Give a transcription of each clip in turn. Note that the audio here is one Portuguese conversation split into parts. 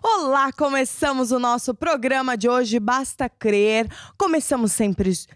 Olá, começamos o nosso programa de hoje, Basta Crer. Começamos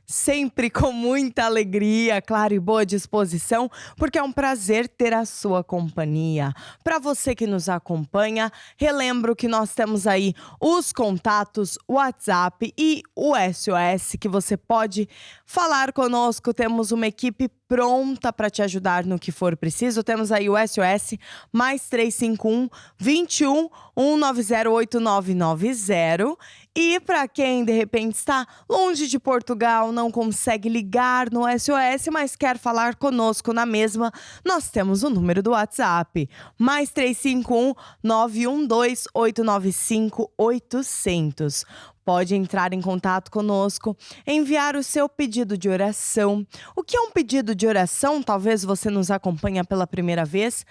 sempre com muita alegria, claro, e boa disposição, porque é um prazer ter a sua companhia. Para você que nos acompanha, relembro que nós temos aí os contatos, o WhatsApp e o SOS, que você pode falar conosco. Temos uma equipe pronta para te ajudar no que for preciso. Temos aí o SOS mais 351 21 190 8990. E para quem de repente está longe de Portugal, não consegue ligar no SOS, mas quer falar conosco na mesma, nós temos o número do WhatsApp, mais 351 912 895 800. Pode entrar em contato conosco, enviar o seu pedido de oração. O que é um pedido de oração? Talvez você nos acompanhe pela primeira vez.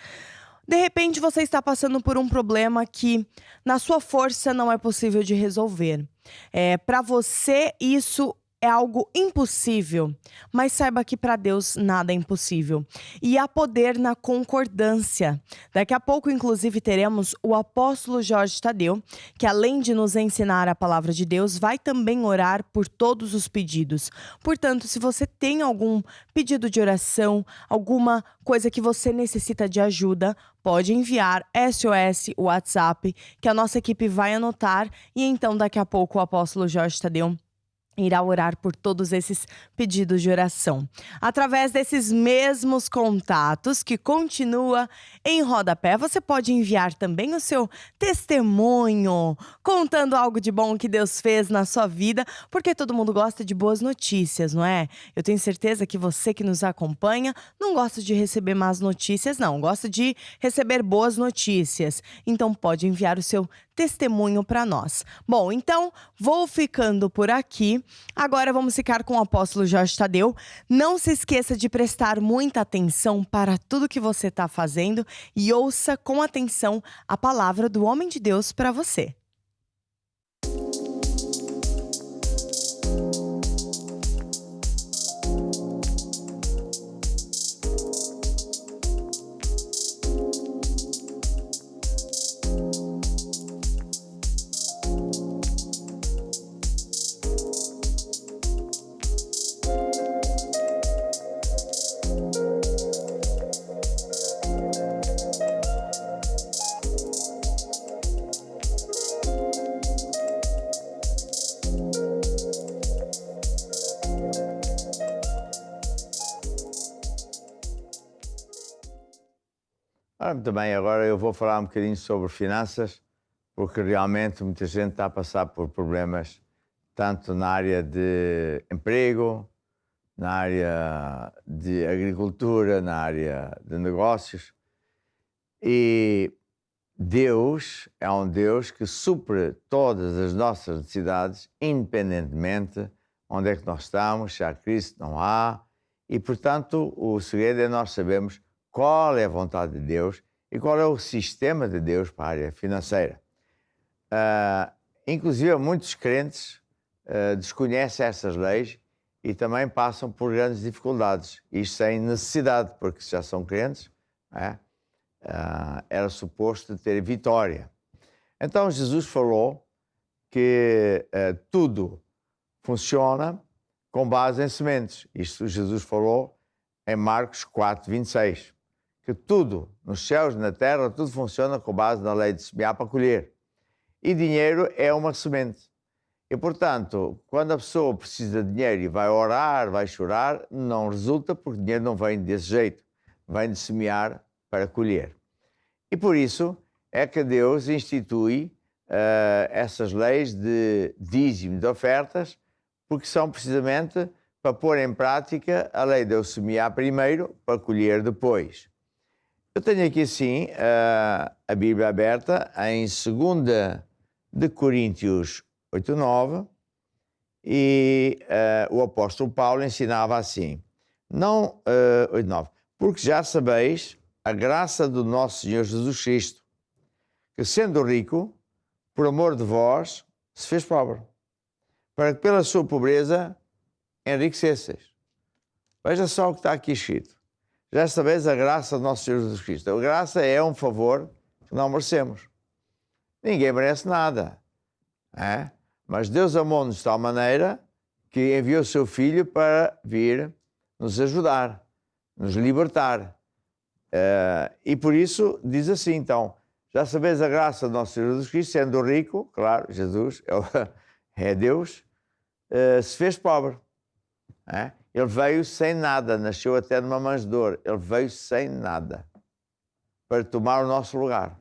De repente você está passando por um problema que na sua força não é possível de resolver. Para você isso é algo impossível, mas saiba que para Deus nada é impossível. E há poder na concordância. Daqui a pouco, inclusive, teremos o apóstolo Jorge Tadeu, que além de nos ensinar a palavra de Deus, vai também orar por todos os pedidos. Portanto, se você tem algum pedido de oração, alguma coisa que você necessita de ajuda, pode enviar SOS, WhatsApp, que a nossa equipe vai anotar. E então, daqui a pouco, o apóstolo Jorge Tadeu irá orar por todos esses pedidos de oração. Através desses mesmos contatos que continua em rodapé, você pode enviar também o seu testemunho, contando algo de bom que Deus fez na sua vida, porque todo mundo gosta de boas notícias, não é? Eu tenho certeza que você que nos acompanha não gosta de receber más notícias, não. Gosta de receber boas notícias. Então pode enviar o seu testemunho para nós. Bom, então vou ficando por aqui. Agora vamos ficar com o apóstolo Jorge Tadeu. Não se esqueça de prestar muita atenção para tudo que você está fazendo e ouça com atenção a palavra do homem de Deus para você. Muito bem, agora eu vou falar um bocadinho sobre finanças, porque realmente muita gente está a passar por problemas, tanto na área de emprego, na área de agricultura, na área de negócios. E Deus é um Deus que supre todas as nossas necessidades, independentemente onde é que nós estamos, se há crise, não há. E, portanto, o segredo é nós sabermos qual é a vontade de Deus e qual é o sistema de Deus para a área financeira. Inclusive, muitos crentes desconhecem essas leis e também passam por grandes dificuldades. Isto sem necessidade, porque se já são crentes, era suposto ter vitória. Então, Jesus falou que tudo funciona com base em sementes. Isto Jesus falou em Marcos 4, 26. Que tudo, nos céus e na terra, tudo funciona com base na lei de semear para colher. E dinheiro é uma semente. E, portanto, quando a pessoa precisa de dinheiro e vai orar, vai chorar, não resulta, porque o dinheiro não vem desse jeito. Vem de semear para colher. E por isso é que Deus institui essas leis de dízimo de ofertas, porque são precisamente para pôr em prática a lei de eu semear primeiro para colher depois. Eu tenho aqui, sim, a Bíblia aberta em 2 de Coríntios 8:9 e o apóstolo Paulo ensinava assim, 8:9, porque já sabeis a graça do nosso Senhor Jesus Cristo, que sendo rico, por amor de vós, se fez pobre, para que pela sua pobreza enriquecesseis. Veja só o que está aqui escrito. Já sabeis a graça do nosso Senhor Jesus Cristo. A graça é um favor que não merecemos. Ninguém merece nada. É? Mas Deus amou-nos de tal maneira que enviou o seu Filho para vir nos ajudar, nos libertar. E por isso diz assim, então, já sabeis a graça do nosso Senhor Jesus Cristo, sendo rico, claro, Jesus é Deus, se fez pobre. É? Ele veio sem nada, nasceu até numa manjedoura. Ele veio sem nada para tomar o nosso lugar.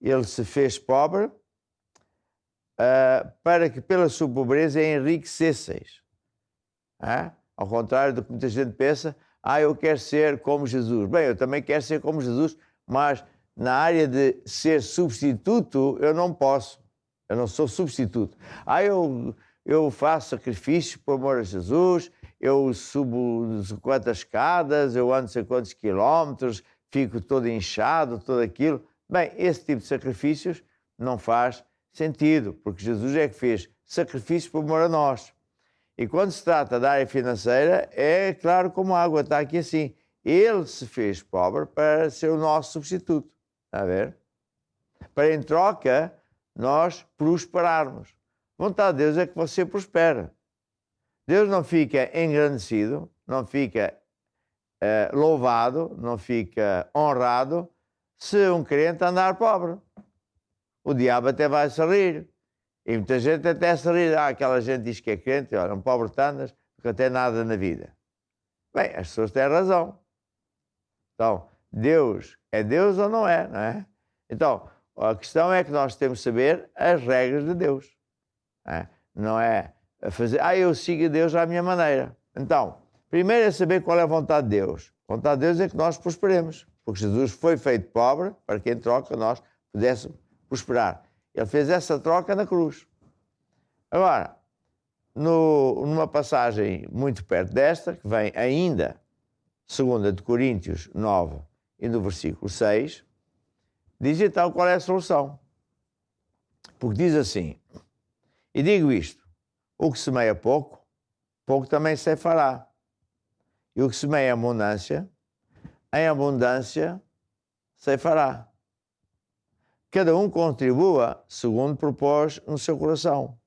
Ele se fez pobre para que pela sua pobreza enriquecesseis. É? Ao contrário do que muita gente pensa, eu quero ser como Jesus. Bem, eu também quero ser como Jesus, mas na área de ser substituto, eu não posso. Eu não sou substituto. Eu faço sacrifício por amor a Jesus, eu subo não sei quantas escadas, eu ando não sei quantos quilómetros, fico todo inchado, tudo aquilo. Bem, esse tipo de sacrifícios não faz sentido, porque Jesus é que fez sacrifício por amor a nós. E quando se trata da área financeira, é claro como a água, está aqui assim. Ele se fez pobre para ser o nosso substituto. Está a ver? Para, em troca, nós prosperarmos. A vontade de Deus é que você prospera. Deus não fica engrandecido, não fica louvado, não fica honrado se um crente andar pobre. O diabo até vai se rir. E muita gente até se rir. Aquela gente diz que é crente, olha, um pobre tanas, que não tem nada na vida. Bem, as pessoas têm razão. Então, Deus é Deus ou não é, não é? Então, a questão é que nós temos de saber as regras de Deus. Não é fazer, eu sigo a Deus à minha maneira. Então, primeiro é saber qual é a vontade de Deus. A vontade de Deus é que nós prosperemos, porque Jesus foi feito pobre para que em troca nós pudéssemos prosperar. Ele fez essa troca na cruz. Agora, numa passagem muito perto desta, que vem ainda, 2 de Coríntios 9, e no versículo 6, diz então qual é a solução. Porque diz assim, e digo isto, o que semeia pouco, pouco também se fará. E o que semeia em abundância se fará. Cada um contribua segundo propôs no seu coração,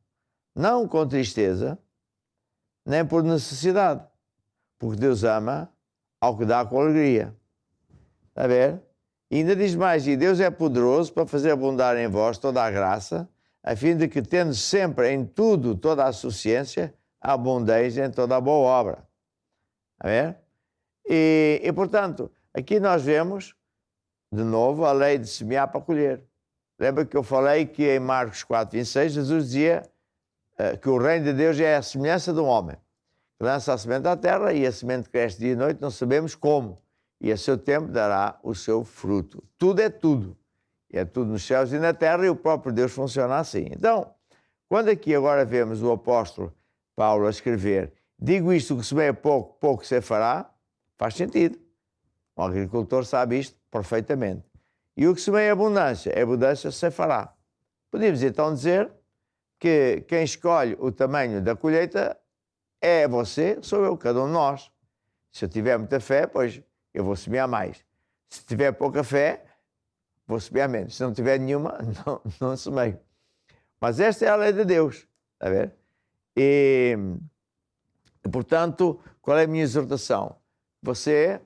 não com tristeza, nem por necessidade, porque Deus ama ao que dá com alegria. Está a ver? E ainda diz mais, e Deus é poderoso para fazer abundar em vós toda a graça, a fim de que, tendo sempre em tudo toda a suficiência, abundeis em toda a boa obra. Está a ver? E, portanto, aqui nós vemos, de novo, a lei de semear para colher. Lembra que eu falei que em Marcos 4:26, Jesus dizia que o reino de Deus é a semelhança de um homem que lança a semente à terra e a semente cresce dia e noite, não sabemos como. E a seu tempo dará o seu fruto. Tudo é tudo. E é tudo nos céus e na terra e o próprio Deus funciona assim. Então, quando aqui agora vemos o apóstolo Paulo a escrever, digo isto, que semeia pouco, pouco se fará, faz sentido. O agricultor sabe isto perfeitamente. E o que semeia abundância se fará. Podemos então dizer que quem escolhe o tamanho da colheita é você, sou eu, cada um de nós. Se eu tiver muita fé, pois eu vou semear mais. Se tiver pouca fé, vou semear menos. Se não tiver nenhuma, não semeio. Mas esta é a lei de Deus, está a ver? E, portanto, qual é a minha exortação? Você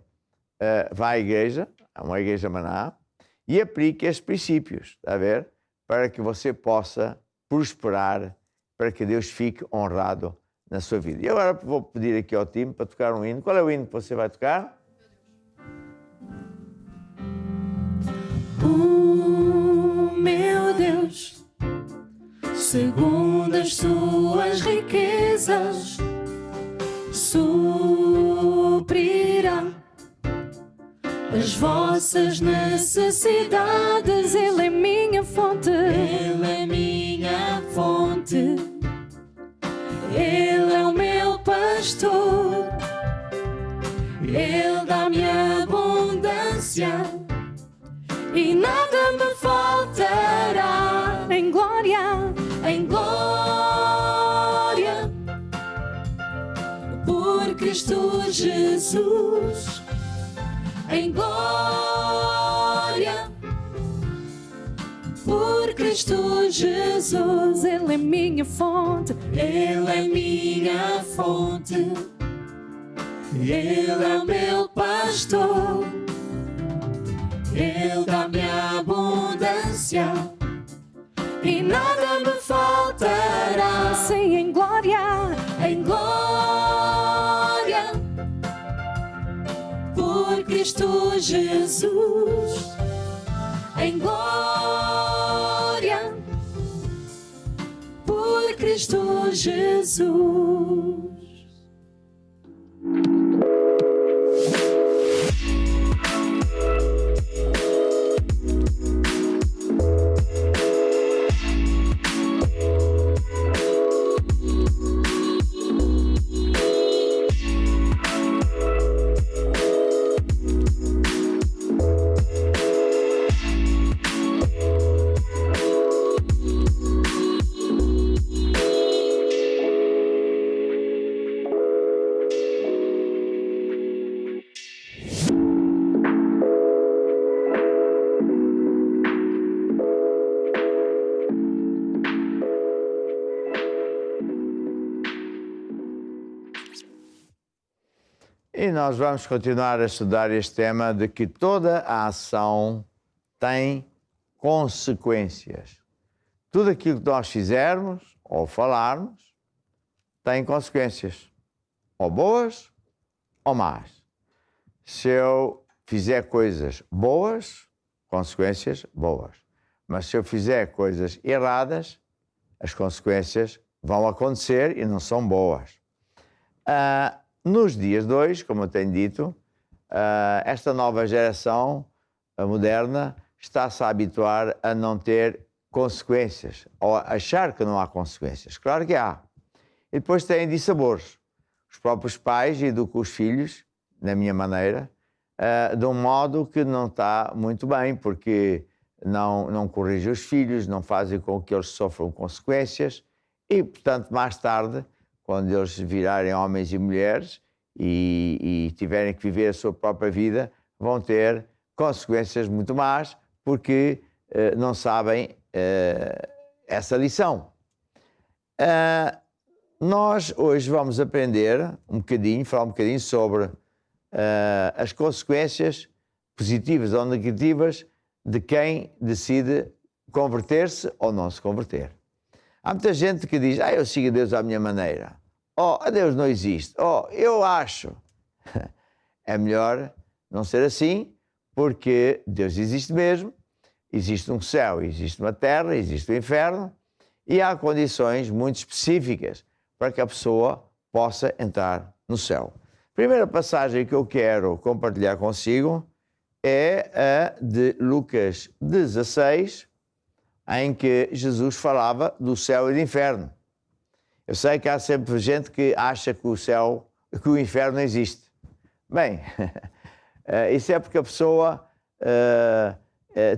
vai à igreja, a uma igreja Maná, e aplique estes princípios, está a ver? Para que você possa prosperar, para que Deus fique honrado na sua vida. E agora vou pedir aqui ao time para tocar um hino. Qual é o hino que você vai tocar? Meu Deus, segundo as suas riquezas, suprirá as vossas necessidades. Ele é minha fonte, Ele é minha fonte. Ele é o meu pastor, Ele dá-me abundância e nada me faltará. Em glória, por Cristo Jesus. Em glória, por Cristo Jesus. Ele é minha fonte, Ele é minha fonte, Ele é o meu pastor, Ele dá-me abundância e nada me faltará. sim, em glória, Em glória, por Cristo Jesus. Em glória, por Cristo Jesus. E nós vamos continuar a estudar este tema de que toda a ação tem consequências. Tudo aquilo que nós fizermos ou falarmos tem consequências, ou boas ou más. Se eu fizer coisas boas, consequências boas. Mas se eu fizer coisas erradas, as consequências vão acontecer e não são boas. Nos dias de hoje, como eu tenho dito, esta nova geração moderna está-se a habituar a não ter consequências, ou a achar que não há consequências. Claro que há. E depois têm dissabores. Os próprios pais educam os filhos, na minha maneira, de um modo que não está muito bem, porque não corrigem os filhos, não fazem com que eles sofram consequências e, portanto, mais tarde, quando eles virarem homens e mulheres e tiverem que viver a sua própria vida, vão ter consequências muito más, porque não sabem essa lição. Nós hoje vamos aprender falar um bocadinho sobre as consequências positivas ou negativas de quem decide converter-se ou não se converter. Há muita gente que diz, eu sigo a Deus à minha maneira. A Deus não existe. Eu acho. É melhor não ser assim, porque Deus existe mesmo. Existe um céu, existe uma terra, existe um inferno. E há condições muito específicas para que a pessoa possa entrar no céu. A primeira passagem que eu quero compartilhar consigo é a de Lucas 16, em que Jesus falava do céu e do inferno. Eu sei que há sempre gente que acha que o inferno não existe. Bem, isso é porque a pessoa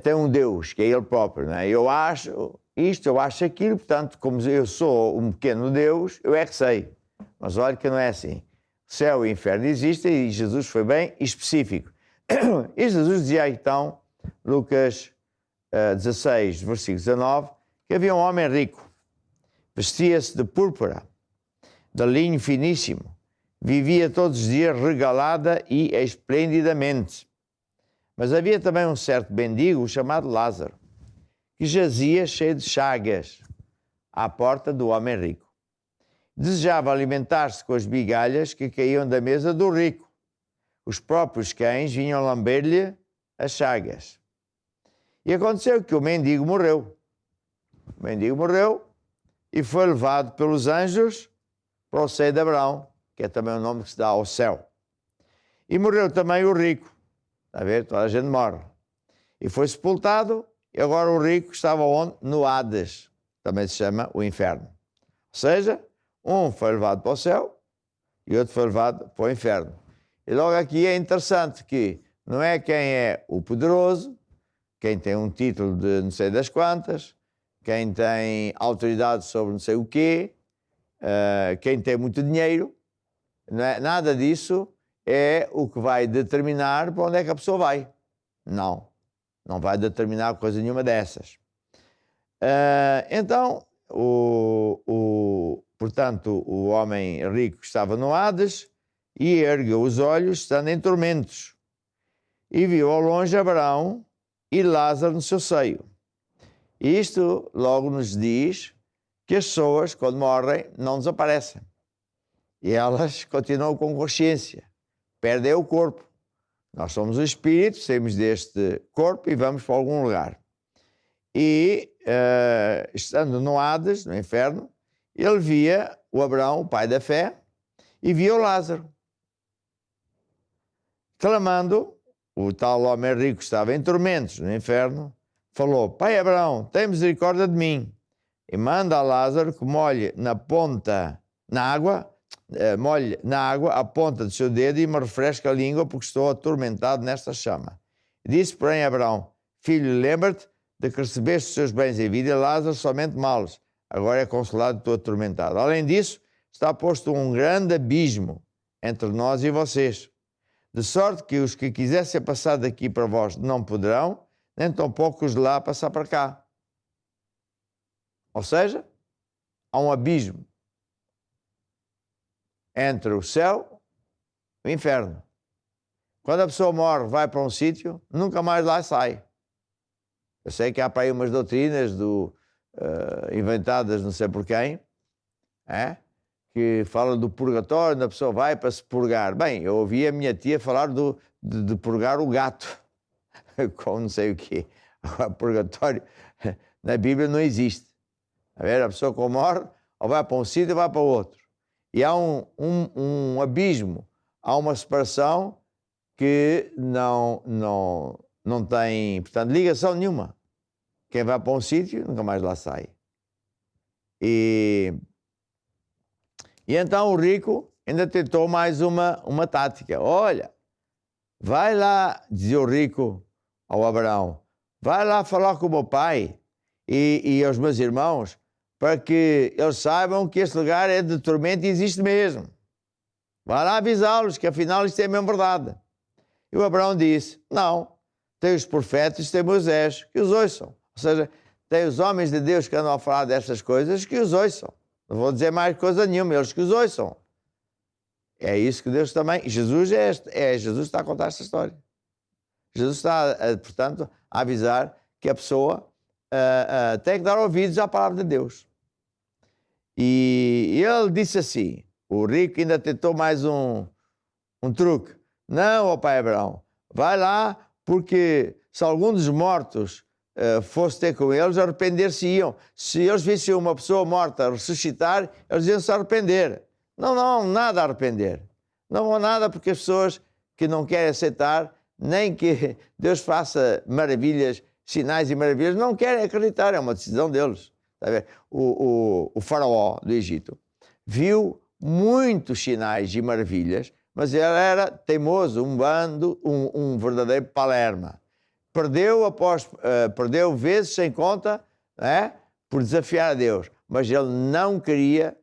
tem um Deus, que é Ele próprio, não é? Eu acho isto, eu acho aquilo, portanto, como eu sou um pequeno Deus, eu é que sei. Mas olha que não é assim. Céu e inferno existem e Jesus foi bem específico. E Jesus dizia então, Lucas 16, versículo 19, que havia um homem rico, vestia-se de púrpura, de linho finíssimo, vivia todos os dias regalada e esplendidamente. Mas havia também um certo mendigo chamado Lázaro, que jazia cheio de chagas à porta do homem rico. Desejava alimentar-se com as migalhas que caíam da mesa do rico. Os próprios cães vinham lamber-lhe as chagas. E aconteceu que o mendigo morreu. O mendigo morreu e foi levado pelos anjos para o seio de Abraão, que é também o nome que se dá ao céu. E morreu também o rico. Está a ver? Toda a gente morre. E foi sepultado, e agora o rico estava onde? No Hades. Também se chama o inferno. Ou seja, um foi levado para o céu e outro foi levado para o inferno. E logo aqui é interessante que não é quem é o poderoso, quem tem um título de não sei das quantas, quem tem autoridade sobre não sei o quê, quem tem muito dinheiro, não é, nada disso é o que vai determinar para onde é que a pessoa vai. Não vai determinar coisa nenhuma dessas. Então, portanto, o homem rico estava no Hades e ergueu os olhos, estando em tormentos, e viu ao longe Abraão e Lázaro no seu seio. Isto logo nos diz que as pessoas, quando morrem, não desaparecem. E elas continuam com consciência, perdem o corpo. Nós somos o espírito, saímos deste corpo e vamos para algum lugar. E, estando no Hades, no inferno, ele via o Abraão, o pai da fé, e via o Lázaro, clamando. O tal homem rico estava em tormentos no inferno, falou: Pai Abraão, tem misericórdia de mim, e manda a Lázaro que molhe na água a ponta do seu dedo e me refresque a língua, porque estou atormentado nesta chama. Disse, porém, Abraão: Filho, lembra-te de que recebeste os seus bens em vida, e Lázaro somente males. Agora é consolado e estou atormentado. Além disso, está posto um grande abismo entre nós e vocês, de sorte que os que quisessem passar daqui para vós não poderão, nem tampouco os de lá passar para cá. Ou seja, há um abismo entre o céu e o inferno. Quando a pessoa morre, vai para um sítio, nunca mais lá sai. Eu sei que há para aí umas doutrinas inventadas não sei por quem, que fala do purgatório, onde a pessoa vai para se purgar. Bem, eu ouvi a minha tia falar de purgar o gato, com não sei o quê. Agora, purgatório na Bíblia não existe. A pessoa quando morre, ou vai para um sítio ou vai para outro. E há um abismo, há uma separação que não tem, portanto, ligação nenhuma. Quem vai para um sítio nunca mais lá sai. E então o rico ainda tentou mais uma tática. Olha, vai lá, dizia o rico ao Abraão, vai lá falar com o meu pai e aos meus irmãos, para que eles saibam que este lugar é de tormento e existe mesmo. Vai lá avisá-los que afinal isto é mesmo verdade. E o Abraão disse, não, tem os profetas, tem Moisés, que os ouçam. Ou seja, tem os homens de Deus que andam a falar dessas coisas, que os ouçam. Não vou dizer mais coisa nenhuma, eles que os ouçam. É isso que Deus também... Jesus está a contar esta história. Jesus está, portanto, a avisar que a pessoa tem que dar ouvidos à palavra de Deus. E ele disse assim, o rico ainda tentou mais um truque. Não, ó pai Abraão, vai lá, porque se algum dos mortos fosse ter com eles, arrepender-se-iam. Se eles vissem uma pessoa morta ressuscitar, eles iam se arrepender. Não, nada a arrepender. Não há nada, porque as pessoas que não querem aceitar, nem que Deus faça maravilhas, sinais e maravilhas, não querem acreditar, é uma decisão deles. Está a ver? O faraó do Egito viu muitos sinais e maravilhas, mas ele era teimoso, um verdadeiro palerma. Perdeu vezes sem conta, por desafiar a Deus, mas ele não queria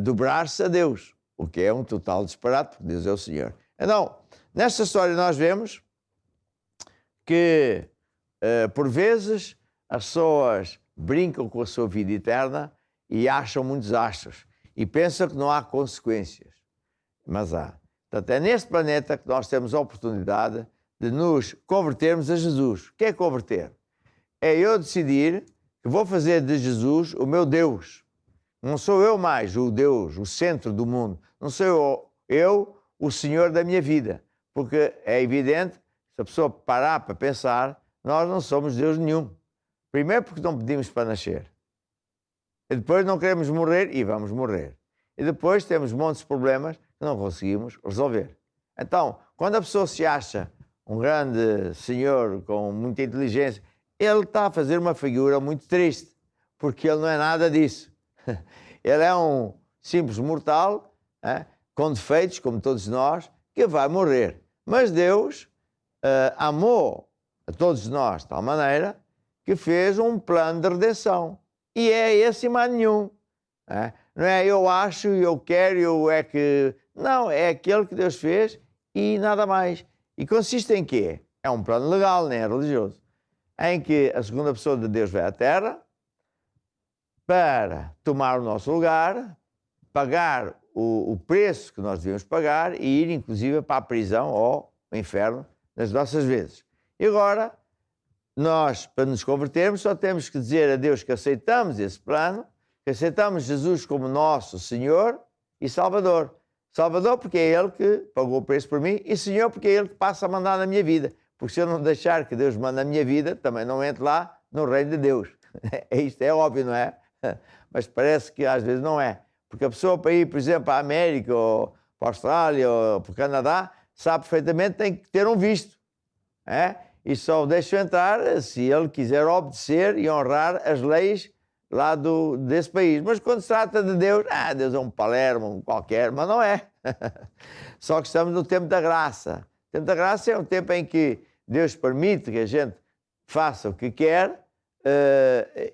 dobrar-se a Deus, o que é um total disparate, Deus é o Senhor. Então, nesta história nós vemos que, por vezes, as pessoas brincam com a sua vida eterna e acham muitos astros e pensam que não há consequências, mas há. Portanto, é neste planeta que nós temos a oportunidade de nos convertermos a Jesus. O que é converter? É eu decidir que vou fazer de Jesus o meu Deus. Não sou eu mais o Deus, o centro do mundo. Não sou eu o Senhor da minha vida. Porque é evidente, se a pessoa parar para pensar, nós não somos Deus nenhum. Primeiro porque não pedimos para nascer. E depois não queremos morrer e vamos morrer. E depois temos montes de problemas que não conseguimos resolver. Então, quando a pessoa se acha um grande senhor com muita inteligência, ele está a fazer uma figura muito triste, porque ele não é nada disso. Ele é um simples mortal, com defeitos, como todos nós, que vai morrer. Mas Deus amou a todos nós de tal maneira que fez um plano de redenção. E é esse e mais nenhum. Não é eu acho, eu quero, eu é que... Não, é aquele que Deus fez e nada mais. E consiste em quê? É um plano legal, nem é religioso. em que a segunda pessoa de Deus veio à Terra para tomar o nosso lugar, pagar o preço que nós devíamos pagar e ir, inclusive, para a prisão ou o inferno nas nossas vezes. E agora, nós, para nos convertermos, só temos que dizer a Deus que aceitamos esse plano, que aceitamos Jesus como nosso Senhor e Salvador. Salvador porque é Ele que pagou o preço por mim e Senhor porque é Ele que passa a mandar na minha vida. Porque se eu não deixar que Deus mande na minha vida, também não entro lá no reino de Deus. Isto é óbvio, não é? Mas parece que às vezes não é. Porque a pessoa para ir, por exemplo, para a América, ou para a Austrália, ou para o Canadá, sabe perfeitamente que tem que ter um visto. É? E só o deixa entrar se ele quiser obedecer e honrar as leis lá desse país. Mas quando se trata de Deus, Deus é um Palermo, um qualquer, mas não é. Só que estamos no tempo da graça. O tempo da graça é um tempo em que Deus permite que a gente faça o que quer,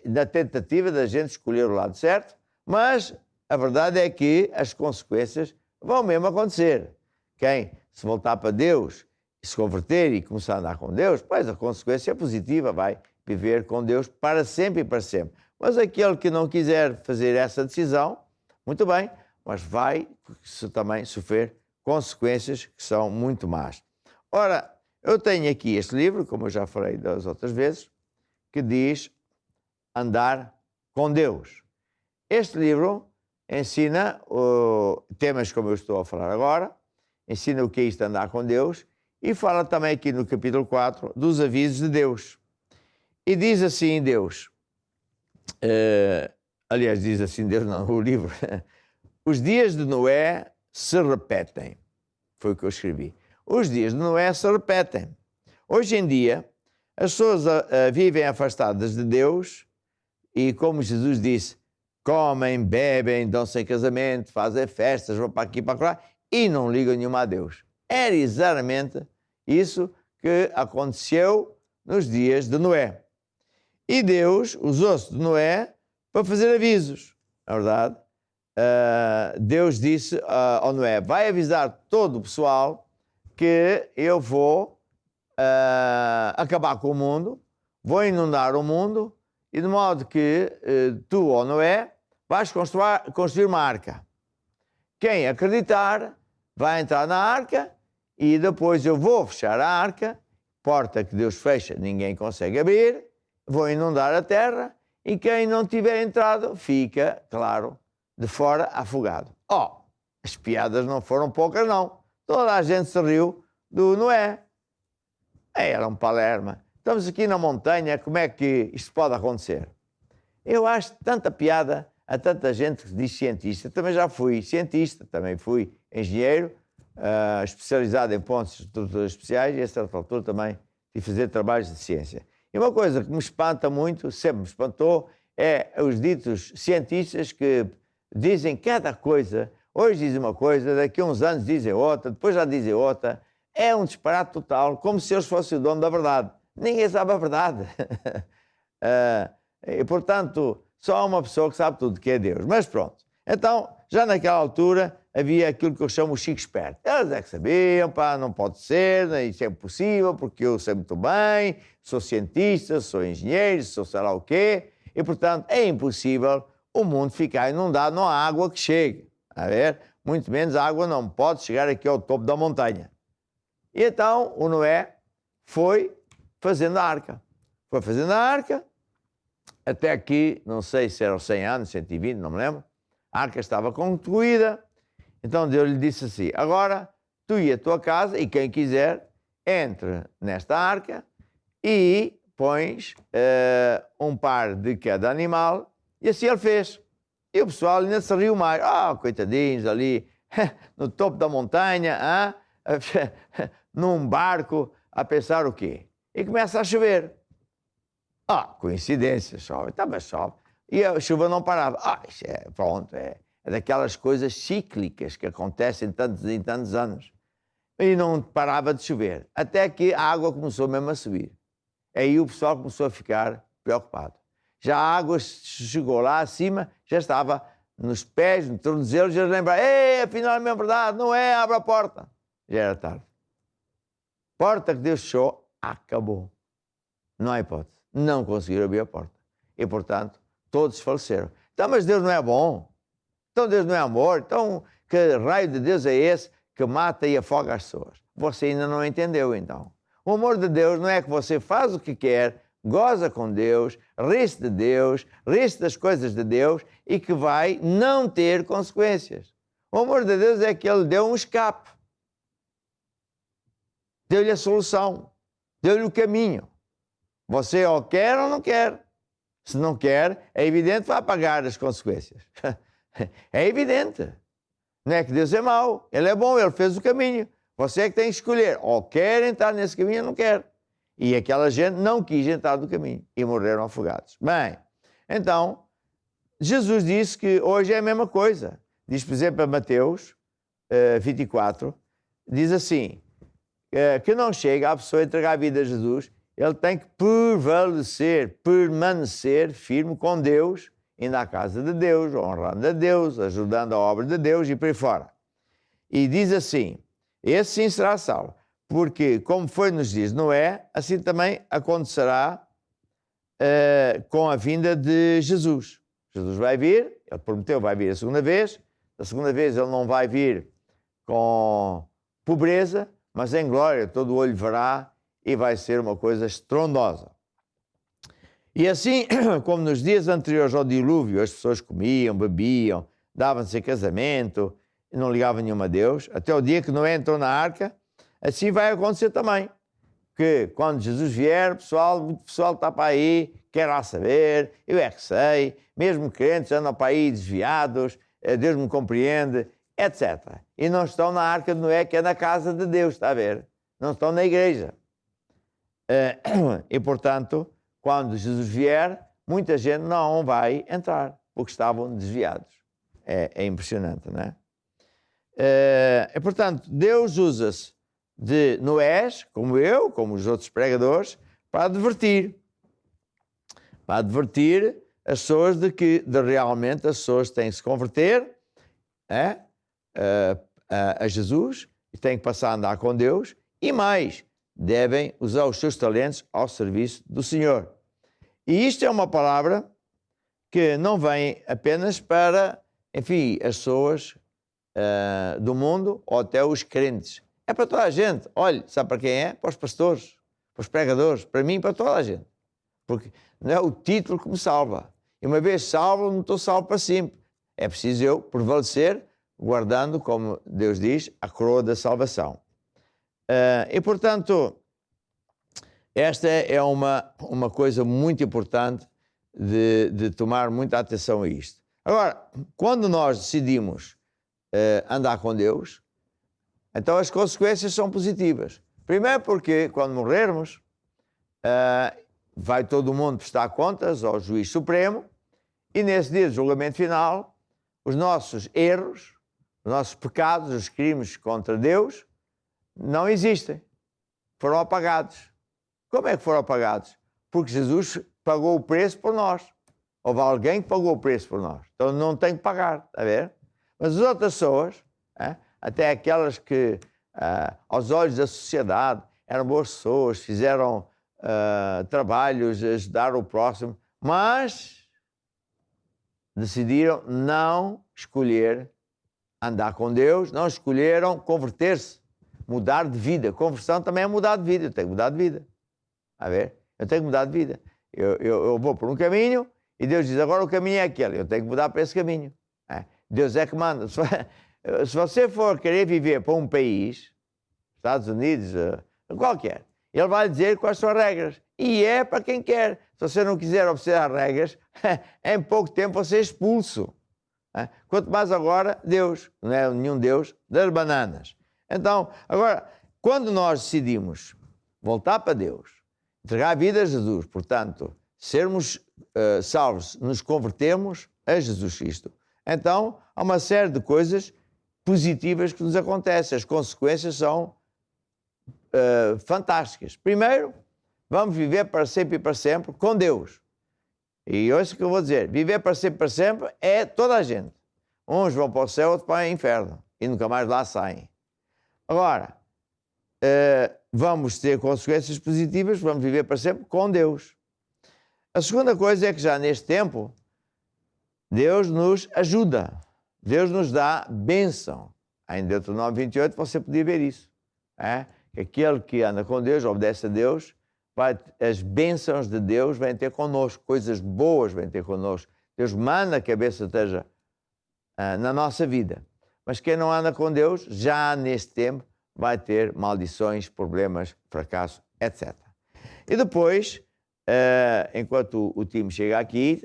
na tentativa da gente escolher o lado certo, mas a verdade é que as consequências vão mesmo acontecer. Quem se voltar para Deus, se converter e começar a andar com Deus, pois a consequência é positiva, vai viver com Deus para sempre e para sempre. Mas aquele que não quiser fazer essa decisão, muito bem, mas vai também sofrer consequências que são muito más. Ora, eu tenho aqui este livro, como eu já falei das outras vezes, que diz Andar com Deus. Este livro ensina temas como eu estou a falar agora, ensina o que é isto de andar com Deus e fala também aqui no capítulo 4 dos avisos de Deus. E diz assim Deus, aliás, diz assim Deus, não, o livro, os dias de Noé se repetem. Foi o que eu escrevi. Os dias de Noé se repetem. Hoje em dia, as pessoas vivem afastadas de Deus e, como Jesus disse, comem, bebem, dão-se em casamento, fazem festas, vão para aqui e para lá e não ligam nenhuma a Deus. Era exatamente isso que aconteceu nos dias de Noé. E Deus usou-se de Noé para fazer avisos. Na verdade, Deus disse ao Noé, vai avisar todo o pessoal que eu vou acabar com o mundo, vou inundar o mundo, e de modo que tu, ó Noé, vais construir uma arca. Quem acreditar vai entrar na arca e depois eu vou fechar a arca, porta que Deus fecha, ninguém consegue abrir, vou inundar a terra e quem não tiver entrado fica, claro, de fora afogado. As piadas não foram poucas não. Toda a gente se riu do Noé. Era um Palermo. Estamos aqui na montanha, como é que isto pode acontecer? Eu acho tanta piada a tanta gente que diz cientista. Também já fui cientista, também fui engenheiro, especializado em pontos de estruturas especiais e a certa altura também de fazer trabalhos de ciência. E uma coisa que me espanta muito, sempre me espantou, é os ditos cientistas que dizem cada coisa. Hoje dizem uma coisa, daqui a uns anos dizem outra, depois já dizem outra. É um disparate total, como se eles fossem o dono da verdade. Ninguém sabe a verdade. E, portanto, só há uma pessoa que sabe tudo, que é Deus. Mas pronto. Então, já naquela altura, havia aquilo que eu chamo o chico esperto. Eles é que sabiam, não pode ser, isso é impossível, porque eu sei muito bem, sou cientista, sou engenheiro, sou sei lá o quê, e, portanto, é impossível o mundo ficar inundado, não há água que chegue. A ver? Muito menos a água não pode chegar aqui ao topo da montanha. E então o Noé foi fazendo a arca. Foi fazendo a arca, até aqui, não sei se eram 100 anos, 120, não me lembro. A arca estava concluída. Então Deus lhe disse assim, agora tu e a tua casa, e quem quiser, entre nesta arca e pões um par de cada animal. E assim ele fez. E o pessoal ainda se riu mais. Coitadinhos ali, no topo da montanha, num barco, a pensar o quê? E começa a chover. Coincidência, chove. Mas chove. E a chuva não parava. Isso é daquelas coisas cíclicas que acontecem em tantos anos. E não parava de chover. Até que a água começou mesmo a subir. Aí o pessoal começou a ficar preocupado. Já a água chegou lá acima, já estava nos pés, no tornozelo, já lembraram, afinal é mesmo verdade, não é, abre a porta. Já era tarde. Porta que Deus fechou, acabou. Não há hipótese. Não conseguiram abrir a porta. E, portanto, todos faleceram. Então, mas Deus não é bom? Então Deus não é amor? Então, que raio de Deus é esse que mata e afoga as pessoas? Você ainda não entendeu, então. O amor de Deus não é que você faz o que quer, goza com Deus, ri-se de Deus, ri-se das coisas de Deus e que vai não ter consequências. O amor de Deus é que Ele deu um escape. Deu-lhe a solução. Deu-lhe o caminho. Você ou quer ou não quer. Se não quer, é evidente que vai pagar as consequências. É evidente. Não é que Deus é mau. Ele é bom, Ele fez o caminho. Você é que tem que escolher. Ou quer entrar nesse caminho ou não quer. E aquela gente não quis entrar no caminho. E morreram afogados. Bem, então, Jesus disse que hoje é a mesma coisa. Diz, por exemplo, a Mateus 24, diz assim, que não chega a pessoa a entregar a vida a Jesus, ele tem que prevalecer, permanecer firme com Deus, indo à casa de Deus, honrando a Deus, ajudando a obra de Deus e por aí fora. E diz assim, esse sim será salvo, porque como foi nos dias de Noé, assim também acontecerá com a vinda de Jesus. Jesus vai vir, ele prometeu, vai vir a segunda vez. Da segunda vez ele não vai vir com pobreza, mas em glória todo o olho verá e vai ser uma coisa estrondosa. E assim, como nos dias anteriores ao dilúvio, as pessoas comiam, bebiam, davam-se em casamento, e não ligavam nenhuma a Deus, até o dia que Noé entrou na arca, assim vai acontecer também. Que quando Jesus vier, muito pessoal está para aí, quer lá saber, eu é que sei, mesmo crentes andam para aí desviados, Deus me compreende, etc. E não estão na arca de Noé, que é na casa de Deus, está a ver? Não estão na igreja. E, portanto, quando Jesus vier, muita gente não vai entrar, porque estavam desviados. É impressionante, não é? E, portanto, Deus usa-se de Noés, como eu, como os outros pregadores, para advertir as pessoas de que realmente as pessoas têm que se converter a Jesus e têm que passar a andar com Deus e mais, devem usar os seus talentos ao serviço do Senhor. E isto é uma palavra que não vem apenas para, enfim, as pessoas do mundo ou até os crentes. É para toda a gente. Olha, sabe para quem é? Para os pastores, para os pregadores, para mim, para toda a gente. Porque não é o título que me salva. E uma vez salvo, não estou salvo para sempre. É preciso eu prevalecer, guardando, como Deus diz, a coroa da salvação. E, portanto, esta é uma coisa muito importante de tomar muita atenção a isto. Agora, quando nós decidimos andar com Deus, então as consequências são positivas. Primeiro porque, quando morrermos, vai todo mundo prestar contas ao Juiz Supremo e nesse dia do julgamento final, os nossos erros, os nossos pecados, os crimes contra Deus, não existem. Foram apagados. Como é que foram apagados? Porque Jesus pagou o preço por nós. Houve alguém que pagou o preço por nós. Então não tem que pagar, está a ver? Mas as outras pessoas, até aquelas que, aos olhos da sociedade, eram boas pessoas, fizeram trabalhos, ajudaram o próximo, mas decidiram não escolher andar com Deus, não escolheram converter-se, mudar de vida. Conversão também é mudar de vida. Eu tenho que mudar de vida. A ver? Eu tenho que mudar de vida. Eu vou por um caminho e Deus diz, agora o caminho é aquele. Eu tenho que mudar para esse caminho. Deus é que manda. Se você for querer viver para um país, Estados Unidos, qualquer, Ele vai dizer quais são as regras. E é para quem quer. Se você não quiser obedecer às regras, em pouco tempo você é expulso. Quanto mais agora, Deus. Não é nenhum Deus das bananas. Então, agora, quando nós decidimos voltar para Deus, entregar a vida a Jesus, portanto, sermos salvos, nos convertemos a Jesus Cristo, então há uma série de coisas positivas que nos acontecem. As consequências são fantásticas. Primeiro, vamos viver para sempre e para sempre com Deus. E ouça o que eu vou dizer. Viver para sempre é toda a gente. Uns vão para o céu, outros para o inferno. E nunca mais lá saem. Agora, vamos ter consequências positivas, vamos viver para sempre com Deus. A segunda coisa é que já neste tempo, Deus nos ajuda. Deus nos dá bênção. Em Deuteronômio 28 você podia ver isso. Que aquele que anda com Deus, obedece a Deus, as bênçãos de Deus vêm ter connosco, coisas boas vêm ter connosco. Deus manda que a bênção esteja na nossa vida. Mas quem não anda com Deus, já neste tempo, vai ter maldições, problemas, fracasso, etc. E depois, enquanto o time chega aqui,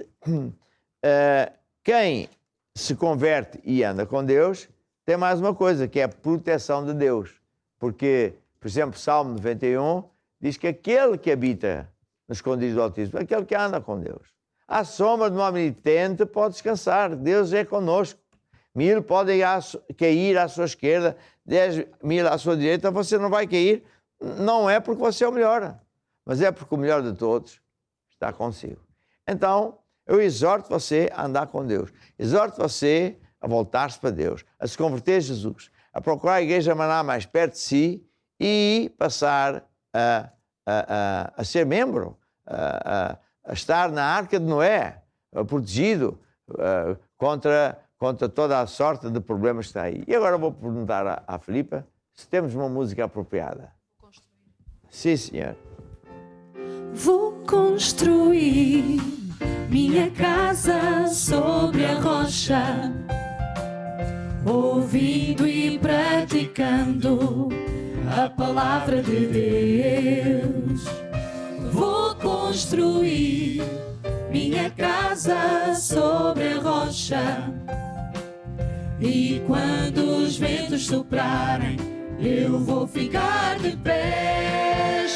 quem se converte e anda com Deus, tem mais uma coisa, que é a proteção de Deus. Porque, por exemplo, Salmo 91 diz que aquele que habita no escondido do Altíssimo, aquele que anda com Deus, à sombra de uma omnipotente pode descansar. Deus é conosco. 1000 podem cair à sua esquerda, 10.000 à sua direita, você não vai cair. Não é porque você é o melhor, mas é porque o melhor de todos está consigo. Então, eu exorto você a andar com Deus. Exorto você a voltar-se para Deus, a se converter a Jesus, a procurar a igreja Maná mais perto de si e passar a ser membro, a estar na Arca de Noé, protegido contra toda a sorte de problemas que está aí. E agora vou perguntar à Filipa se temos uma música apropriada. Sim, senhor. Vou construir minha casa sobre a rocha, ouvindo e praticando a palavra de Deus. Vou construir minha casa sobre a rocha, e quando os ventos soprarem, eu vou ficar de pé.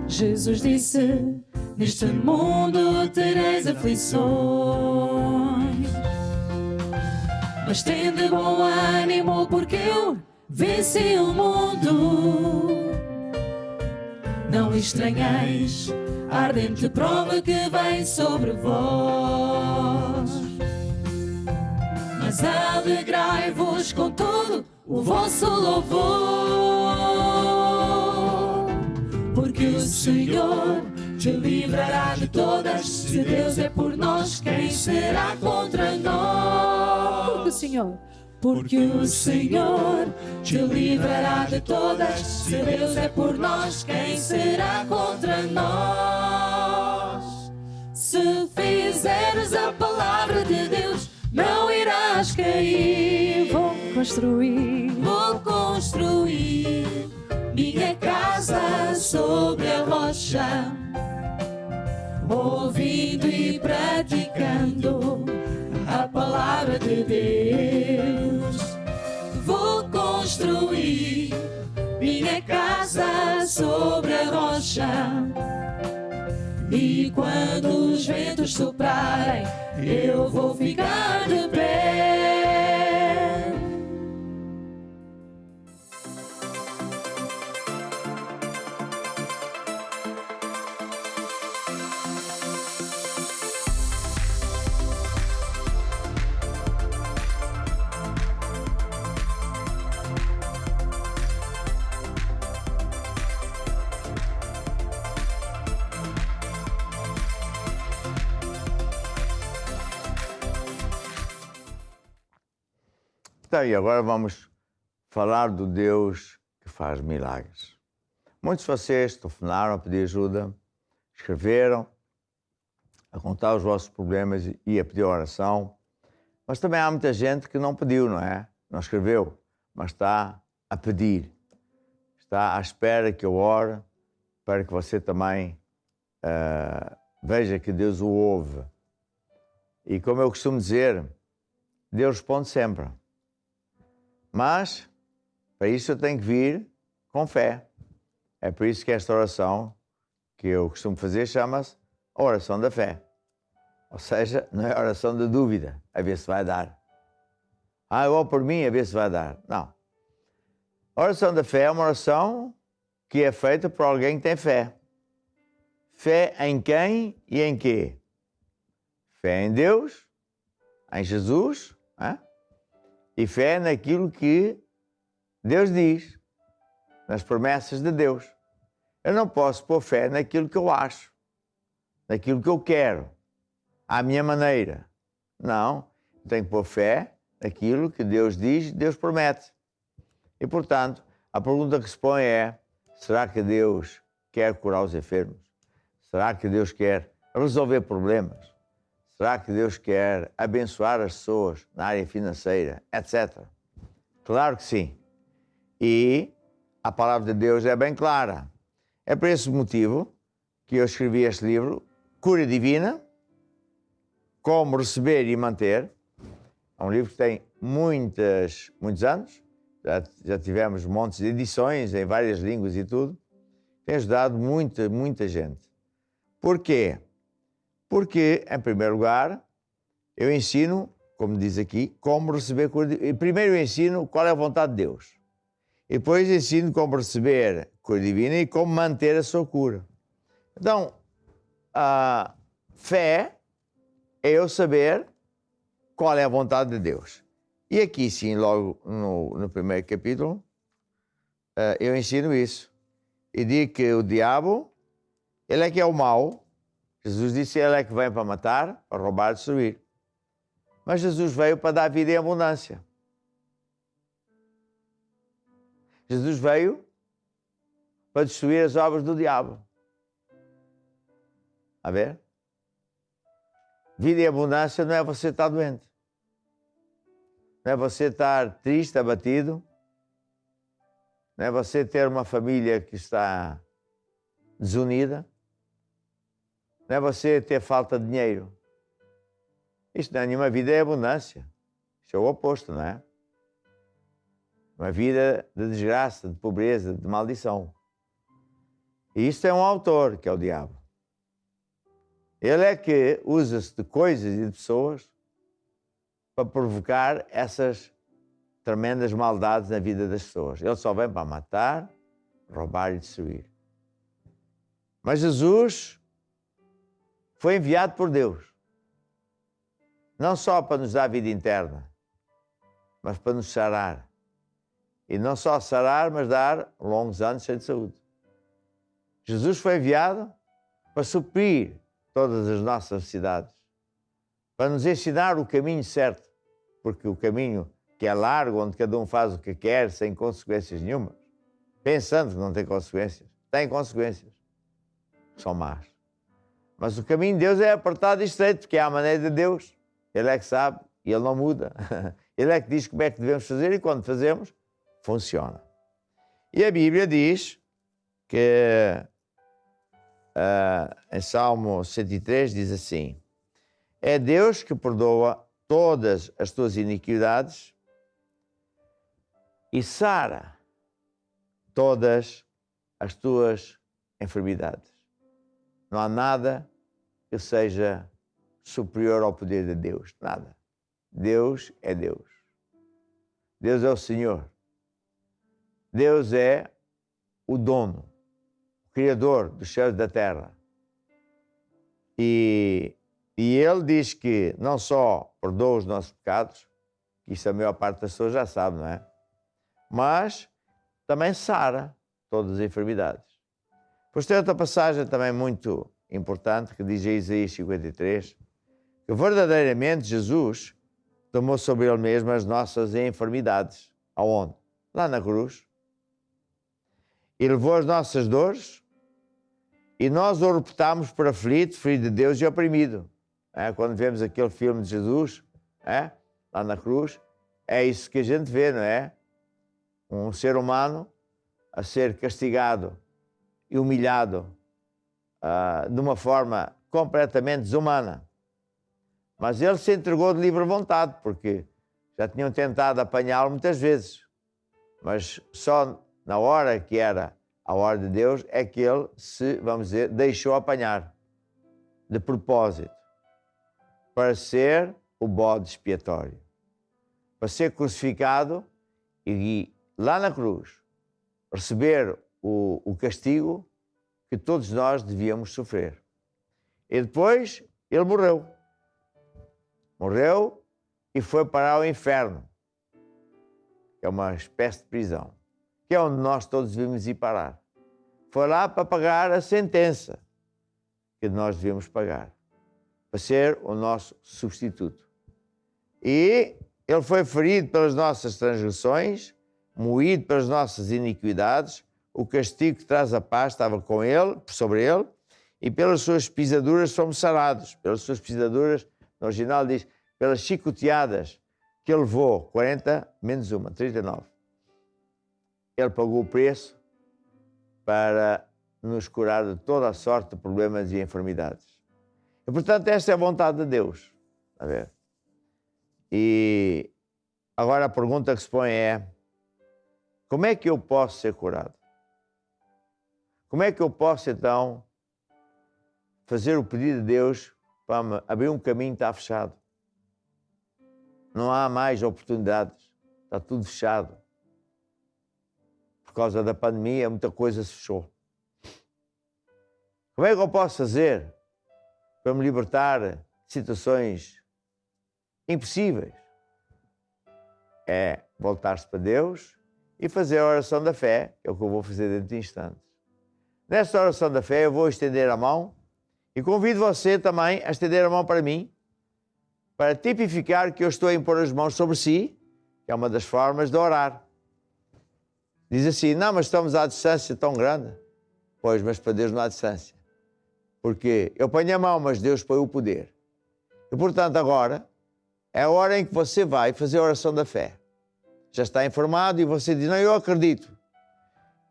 Jesus disse, neste mundo tereis aflições, mas tende bom ânimo, porque eu venci o mundo. Não estranheis a ardente prova que vem sobre vós, mas alegrai-vos com todo o vosso louvor, porque o Senhor te livrará de todas. Se Deus é por nós, quem será contra nós? Porque o Senhor te livrará de todas. Se Deus é por nós, quem será contra nós? Se fizeres a palavra de Deus, não irás cair. Vou construir minha casa sobre a rocha, ouvindo e praticando a palavra de Deus. Vou construir minha casa sobre a rocha, e quando os ventos soprarem, eu vou ficar de pé. Então, e agora vamos falar do Deus que faz milagres. Muitos de vocês telefonaram a pedir ajuda, escreveram a contar os vossos problemas e a pedir oração, mas também há muita gente que não pediu, não é? Não escreveu, mas está a pedir. Está à espera que eu ore para que você também veja que Deus o ouve. E como eu costumo dizer, Deus responde sempre. Mas, para isso eu tenho que vir com fé. É por isso que esta oração que eu costumo fazer chama-se a oração da fé. Ou seja, não é a oração da dúvida, a ver se vai dar. Eu oro por mim, a ver se vai dar. Não. A oração da fé é uma oração que é feita por alguém que tem fé. Fé em quem e em quê? Fé em Deus, em Jesus, e fé naquilo que Deus diz. nas promessas de Deus. Eu não posso pôr fé naquilo que eu acho, naquilo que eu quero, à minha maneira. Não, eu tenho que pôr fé naquilo que Deus diz, Deus promete. E, portanto, a pergunta que se põe é: será que Deus quer curar os enfermos? Será que Deus quer resolver problemas? Será que Deus quer abençoar as pessoas na área financeira, etc.? Claro que sim. E a palavra de Deus é bem clara. É por esse motivo que eu escrevi este livro, Cura Divina, Como Receber e Manter. É um livro que tem muitos anos. Já tivemos montes de edições em várias línguas e tudo. Tem ajudado muita gente. Por quê? Porque, em primeiro lugar, eu ensino, como diz aqui, como receber cura divina. Primeiro eu ensino qual é a vontade de Deus. E depois ensino como receber cura divina e como manter a sua cura. Então, a fé é eu saber qual é a vontade de Deus. E aqui sim, logo no primeiro capítulo, eu ensino isso. E digo que o diabo, ele é que é o mau. Jesus disse, ele é que vem para matar, para roubar e destruir. Mas Jesus veio para dar vida em abundância. Jesus veio para destruir as obras do diabo. A ver? Vida em abundância não é você estar doente. Não é você estar triste, abatido. Não é você ter uma família que está desunida. Não é você ter falta de dinheiro. Isto não é nenhuma vida em abundância. Isto é o oposto, não é? Uma vida de desgraça, de pobreza, de maldição. E isto é um autor, que é o diabo. Ele é que usa-se de coisas e de pessoas para provocar essas tremendas maldades na vida das pessoas. Ele só vem para matar, roubar e destruir. Mas Jesus foi enviado por Deus, não só para nos dar vida interna, mas para nos sarar. E não só sarar, mas dar longos anos cheios de saúde. Jesus foi enviado para suprir todas as nossas necessidades, para nos ensinar o caminho certo, porque o caminho que é largo, onde cada um faz o que quer, sem consequências nenhumas, pensando que não tem consequências, tem consequências, são más. Mas o caminho de Deus é apertado e estreito, porque é a maneira de Deus. Ele é que sabe e Ele não muda. Ele é que diz como é que devemos fazer e quando fazemos, funciona. E a Bíblia diz que em Salmo 103 diz assim: é Deus que perdoa todas as tuas iniquidades e sara todas as tuas enfermidades. Não há nada que seja superior ao poder de Deus. Nada. Deus é Deus. Deus é o Senhor. Deus é o dono, o Criador dos céus e da terra. E Ele diz que não só perdoa os nossos pecados, isso a maior parte das pessoas já sabe, não é? Mas também sara todas as enfermidades. Depois tem outra passagem também muito importante que diz em Isaías 53, que verdadeiramente Jesus tomou sobre Ele mesmo as nossas enfermidades. Aonde? Lá na cruz. E levou as nossas dores e nós o reputámos por aflito, ferido de Deus e oprimido. Quando vemos aquele filme de Jesus, lá na cruz, é isso que a gente vê, não é? Um ser humano a ser castigado e humilhado de uma forma completamente desumana. Mas ele se entregou de livre vontade, porque já tinham tentado apanhá-lo muitas vezes. Mas só na hora que era a hora de Deus é que ele se, vamos dizer, deixou apanhar de propósito para ser o bode expiatório, para ser crucificado e lá na cruz receber o castigo que todos nós devíamos sofrer. E depois ele morreu. Morreu e foi parar ao inferno, que é uma espécie de prisão. que é onde nós todos devemos ir parar. Foi lá para pagar a sentença que nós devemos pagar, para ser o nosso substituto. E ele foi ferido pelas nossas transgressões, moído pelas nossas iniquidades, o castigo que traz a paz estava com ele, sobre ele, e pelas suas pisaduras fomos sarados. Pelas suas pisaduras, no original diz, pelas chicoteadas que ele levou, 40 menos uma, 39. Ele pagou o preço para nos curar de toda a sorte de problemas e enfermidades. E, portanto, esta é a vontade de Deus. A ver. E agora a pergunta que se põe é: como é que eu posso ser curado? Como é que eu posso, então, fazer o pedido de Deus para me abrir um caminho que está fechado? Não há mais oportunidades, está tudo fechado. Por causa da pandemia, muita coisa se fechou. Como é que eu posso fazer para me libertar de situações impossíveis? É voltar-se para Deus e fazer a oração da fé, que é o que eu vou fazer dentro de instantes. Nesta oração da fé eu vou estender a mão e convido você também a estender a mão para mim, para tipificar que eu estou a impor as mãos sobre si, que é uma das formas de orar. Diz assim: não, mas estamos à distância tão grande. Pois, mas para Deus não há distância. Porque eu ponho a mão, mas Deus põe o poder. E, portanto, agora é a hora em que você vai fazer a oração da fé. Já está informado e você diz: não, eu acredito.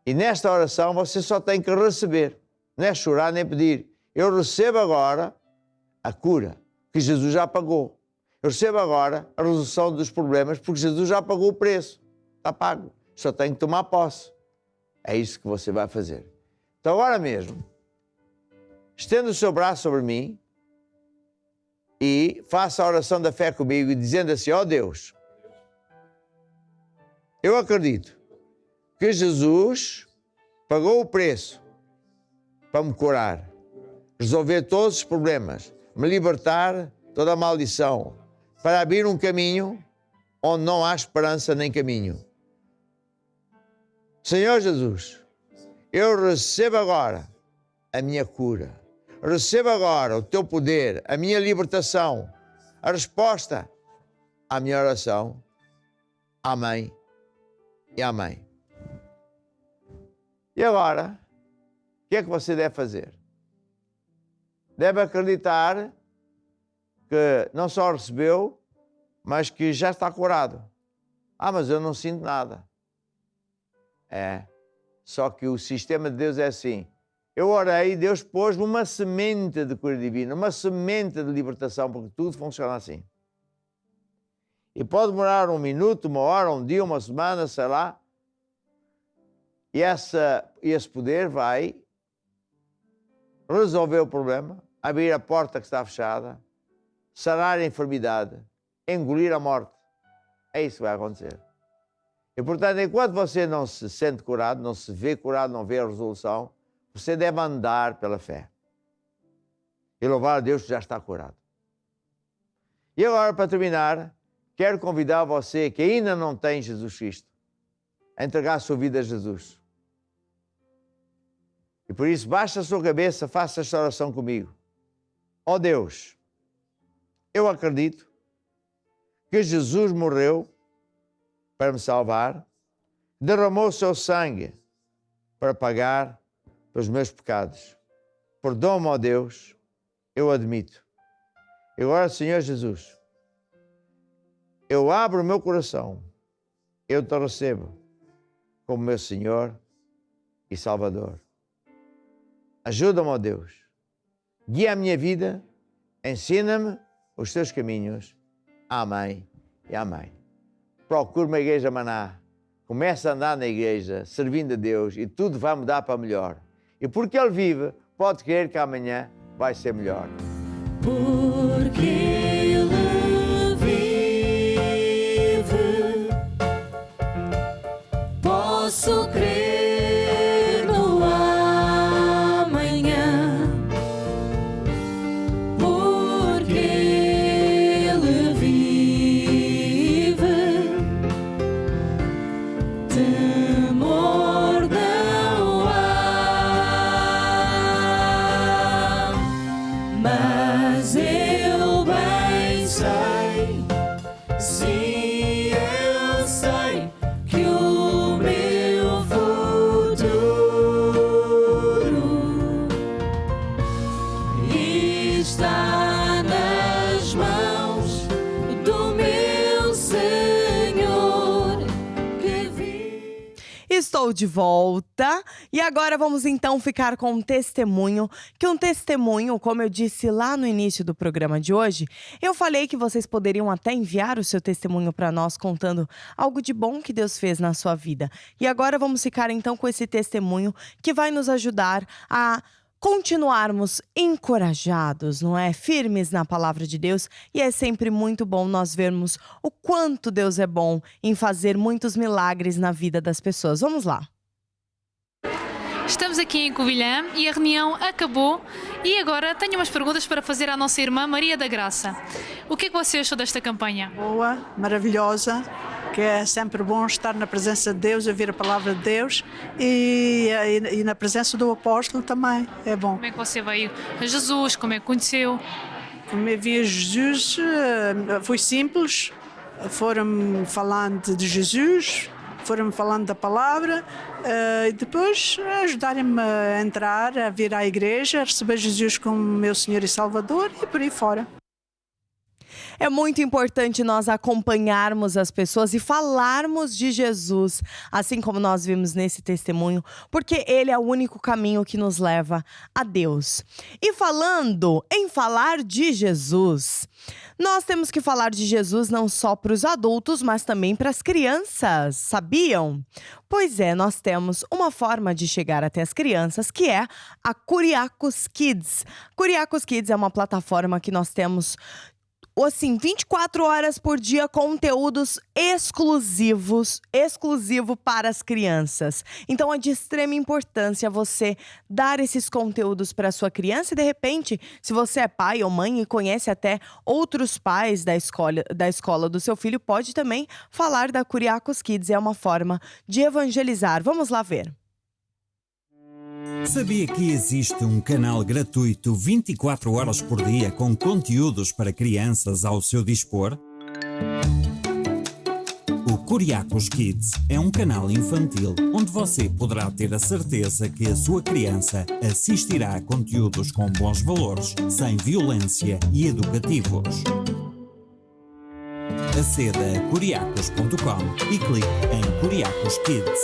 E nesta oração você só tem que receber. Não é chorar nem pedir. Eu recebo agora a cura, que Jesus já pagou. Eu recebo agora a resolução dos problemas, porque Jesus já pagou o preço. Está pago. Só tenho que tomar posse. É isso que você vai fazer. Então, agora mesmo, estenda o seu braço sobre mim e faça a oração da fé comigo, dizendo assim: ó Deus, eu acredito que Jesus pagou o preço para me curar, resolver todos os problemas, me libertar de toda a maldição, para abrir um caminho onde não há esperança nem caminho. Senhor Jesus, eu recebo agora a minha cura, recebo agora o teu poder, a minha libertação, a resposta à minha oração. Amém e amém. E agora, o que é que você deve fazer? Deve acreditar que não só recebeu, mas que já está curado. Ah, mas eu não sinto nada. É, só que o sistema de Deus é assim. Eu orei e Deus pôs-me uma semente de cura divina, uma semente de libertação, porque tudo funciona assim. E pode demorar um minuto, uma hora, um dia, uma semana, sei lá. E esse poder vai resolver o problema, abrir a porta que está fechada, sarar a enfermidade, engolir a morte. É isso que vai acontecer. E, portanto, enquanto você não se sente curado, não se vê curado, não vê a resolução, você deve andar pela fé. E louvar a Deus que já está curado. E agora, para terminar, quero convidar você que ainda não tem Jesus Cristo a entregar a sua vida a Jesus. E por isso, baixe a sua cabeça, faça esta oração comigo. Ó Deus, eu acredito que Jesus morreu para me salvar, derramou o seu sangue para pagar pelos meus pecados. Perdoa-me, ó Deus, eu admito. E agora, Senhor Jesus, eu abro o meu coração, eu te recebo como meu Senhor e Salvador. Ajuda-me, ó Deus, guia a minha vida, ensina-me os teus caminhos. Amém e amém. Procure uma igreja Maná, comece a andar na igreja, servindo a Deus, e tudo vai mudar para melhor. E porque Ele vive, pode crer que amanhã vai ser melhor. Porque Ele vive, posso crer no amanhã. Porque Ele vive, temor Mas eu bem sei, sim, eu sei que o meu futuro está nas mãos do meu Senhor que vive. Estou de volta e agora vamos então ficar com um testemunho, como eu disse lá no início do programa de hoje, eu falei que vocês poderiam até enviar o seu testemunho para nós contando algo de bom que Deus fez na sua vida. E agora vamos ficar então com esse testemunho que vai nos ajudar a continuarmos encorajados, não é? Firmes na palavra de Deus. E é sempre muito bom nós vermos o quanto Deus é bom em fazer muitos milagres na vida das pessoas. Vamos lá. Estamos aqui em Covilhã e a reunião acabou e agora tenho umas perguntas para fazer à nossa irmã Maria da Graça. O que é que você achou desta campanha? Boa, maravilhosa, que é sempre bom estar na presença de Deus, ouvir a palavra de Deus e na presença do apóstolo também, é bom. Como é que você veio a Jesus? Como é que conheceu? Como eu vi a Jesus, foi simples, foram falando de Jesus, foram falando da palavra e depois ajudarem-me a entrar, a vir à igreja, a receber Jesus como meu Senhor e Salvador e por aí fora. É muito importante nós acompanharmos as pessoas e falarmos de Jesus, assim como nós vimos nesse testemunho, porque Ele é o único caminho que nos leva a Deus. E falando em falar de Jesus, nós temos que falar de Jesus não só para os adultos, mas também para as crianças, sabiam? Pois é, nós temos uma forma de chegar até as crianças, que é a Curiacos Kids. Curiacos Kids é uma plataforma que nós temos assim, 24 horas por dia, conteúdos exclusivo para as crianças. Então é de extrema importância você dar esses conteúdos para sua criança e de repente, se você é pai ou mãe e conhece até outros pais da escola do seu filho, pode também falar da Curiacos Kids, é uma forma de evangelizar. Vamos lá ver. Sabia que existe um canal gratuito 24 horas por dia com conteúdos para crianças ao seu dispor? O Curiacos Kids é um canal infantil onde você poderá ter a certeza que a sua criança assistirá a conteúdos com bons valores, sem violência e educativos. Aceda a curiacos.com e clique em Curiacos Kids.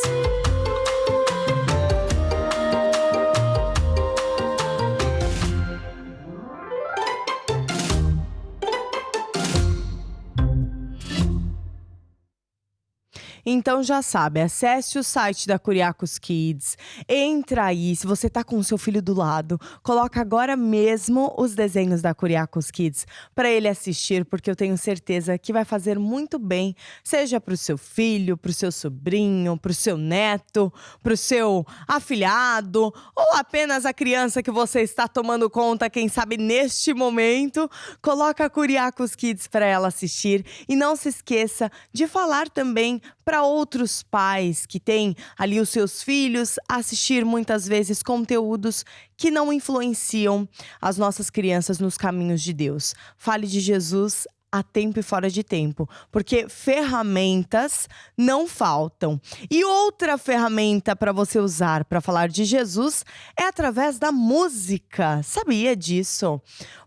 Então já sabe, acesse o site da Curiacos Kids, entra aí, se você tá com o seu filho do lado, coloca agora mesmo os desenhos da Curiacos Kids para ele assistir, porque eu tenho certeza que vai fazer muito bem, seja pro seu filho, pro seu sobrinho, pro seu neto, pro seu afilhado, ou apenas a criança que você está tomando conta, quem sabe neste momento, coloca a Curiacos Kids para ela assistir e não se esqueça de falar também para outros pais que têm ali os seus filhos, assistir muitas vezes conteúdos que não influenciam as nossas crianças nos caminhos de Deus. Fale de Jesus a tempo e fora de tempo, porque ferramentas não faltam. E outra ferramenta para você usar para falar de Jesus é através da música. Sabia disso?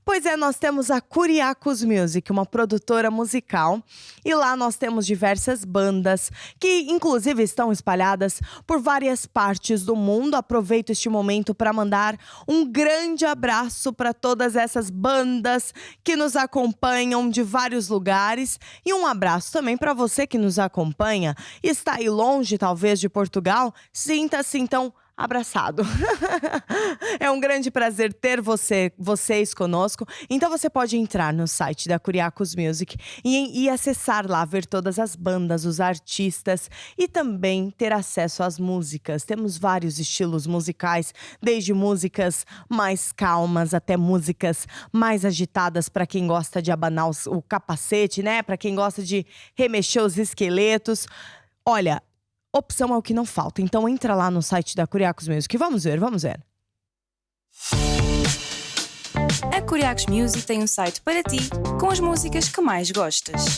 Pois é, nós temos a Curiacos Music, uma produtora musical, e lá nós temos diversas bandas que inclusive estão espalhadas por várias partes do mundo. Aproveito este momento para mandar um grande abraço para todas essas bandas que nos acompanham de vários lugares e um abraço também para você que nos acompanha e está aí longe talvez de Portugal, sinta-se então abraçado. É um grande prazer ter vocês conosco. Então você pode entrar no site da Curiacos Music e acessar lá, ver todas as bandas, os artistas e também ter acesso às músicas. Temos vários estilos musicais, desde músicas mais calmas até músicas mais agitadas para quem gosta de abanar o capacete, né? Para quem gosta de remexer os esqueletos. Olha, opção é o que não falta. Então entra lá no site da Curiacos Music. Vamos ver. A Curiacos Music tem um site para ti com as músicas que mais gostas.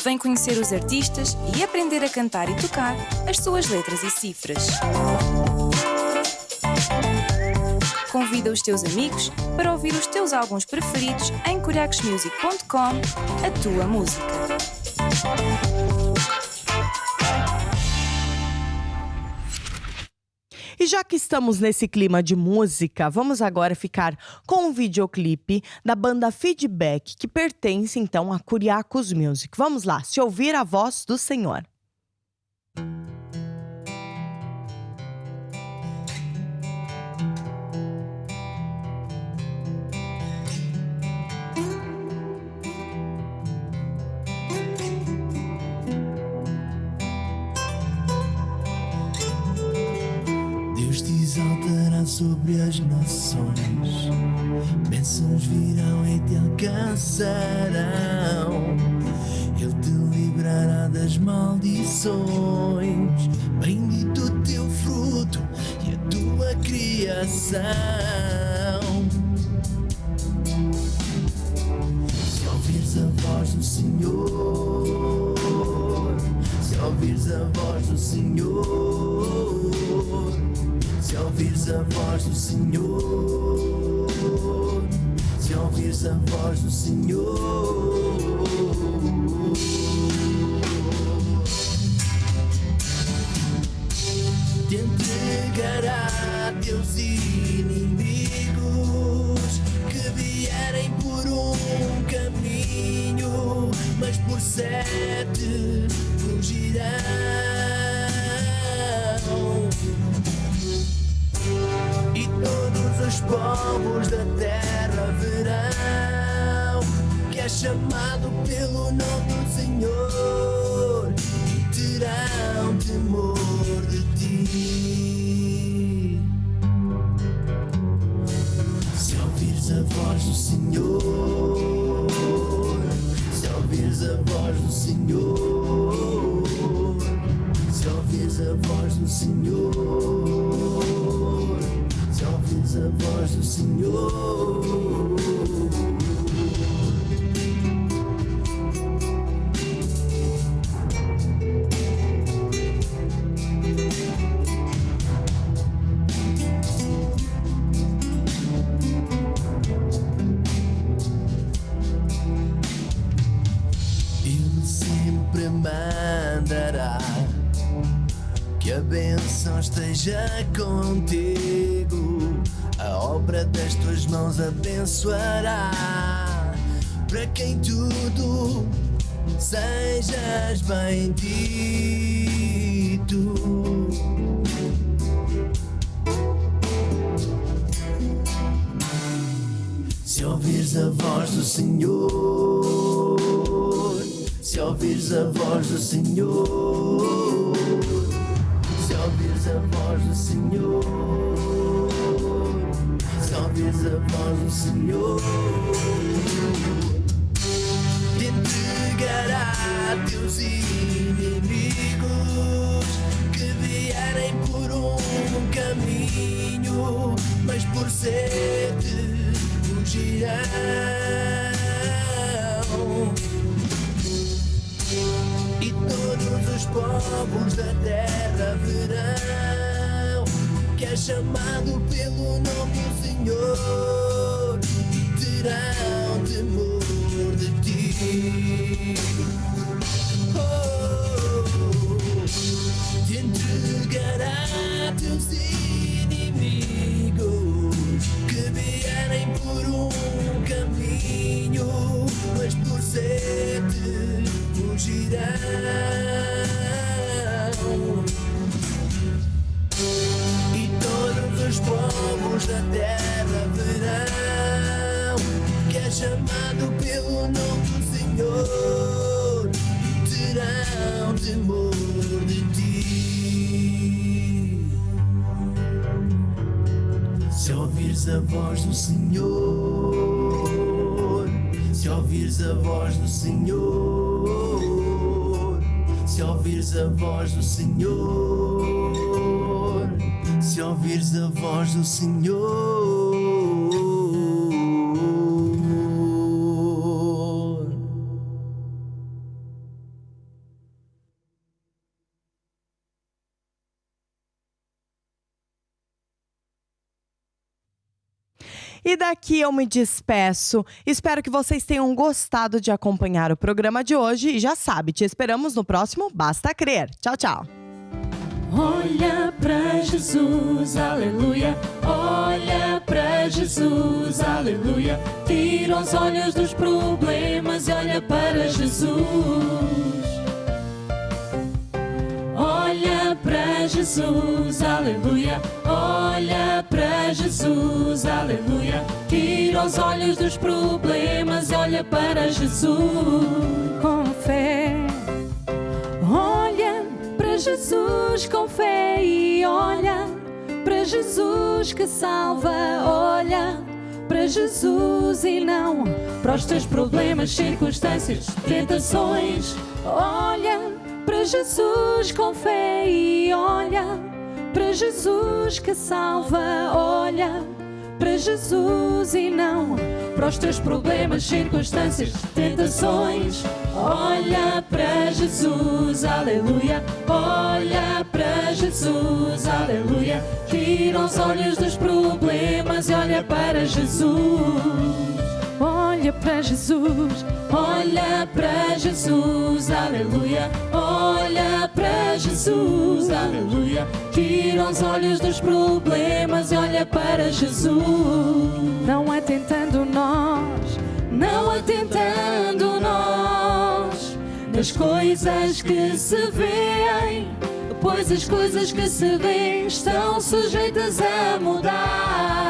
Vem conhecer os artistas e aprender a cantar e tocar as suas letras e cifras. Convida os teus amigos para ouvir os teus álbuns preferidos em curiacosmusic.com, a tua música. E já que estamos nesse clima de música, vamos agora ficar com um videoclipe da banda Feedback, que pertence então a Curiacos Music. Vamos lá, se ouvir a voz do Senhor. Deus te exaltará sobre as nações, bênçãos virão e te alcançarão. Ele te livrará das maldições, bendito o teu fruto e a tua criação. Se ouvires a voz do Senhor, se ouvires a voz do Senhor, se ouvires a voz do Senhor, se ouvires a voz do Senhor, te entregará a teus inimigos que vierem por um caminho, mas por 7 fugirão. E todos os povos da terra verão que é chamado pelo nome do Senhor e terão temor de ti. Se ouvires a voz do Senhor, se ouvires a voz do Senhor, se ouvires a voz do Senhor, se ouvires a voz do Senhor, Ele sempre mandará que a bênção esteja contigo, a obra das tuas mãos abençoará, para quem tudo sejas bendito. Se ouvires a voz do Senhor, se ouvires a voz do Senhor, se ouvires a voz do Senhor, se ouvires a voz do Senhor, te entregará a teus inimigos que vierem por um caminho, mas por 7 fugirão. E todos os povos da terra verão que é chamado pelo nome do Senhor e terão temor de ti. Te entregará a teus inimigos que vierem por um caminho, mas por 7 fugirão. E todos os povos da terra verão que é chamado pelo nome do Senhor e terão temor de ti. Se ouvires a voz do Senhor, se ouvires a voz do Senhor, se ouvires a voz do Senhor, se ouvires a voz do Senhor. E daqui eu me despeço. Espero que vocês tenham gostado de acompanhar o programa de hoje. E já sabe, te esperamos no próximo Basta Crer. Tchau, tchau. Olha pra Jesus, aleluia. Olha pra Jesus, aleluia. Tira os olhos dos problemas e olha para Jesus. Olha pra Jesus, aleluia. Olha pra Jesus, aleluia. Tira os olhos dos problemas e olha para Jesus. Com fé, olha para Jesus com fé e olha para Jesus que salva. Olha para Jesus e não para os teus problemas, circunstâncias, tentações. Olha para Jesus com fé e olha para Jesus que salva. Olha para Jesus e não para os teus problemas, circunstâncias, tentações. Olha para Jesus, aleluia. Olha para Jesus, aleluia. Tira os olhos dos problemas e olha para Jesus. Olha para Jesus, olha para Jesus, aleluia. Olha para Jesus, aleluia. Tira os olhos dos problemas e olha para Jesus. Não atentando nós, Não atentando nós nas coisas que se veem, pois as coisas que se veem estão sujeitas a mudar.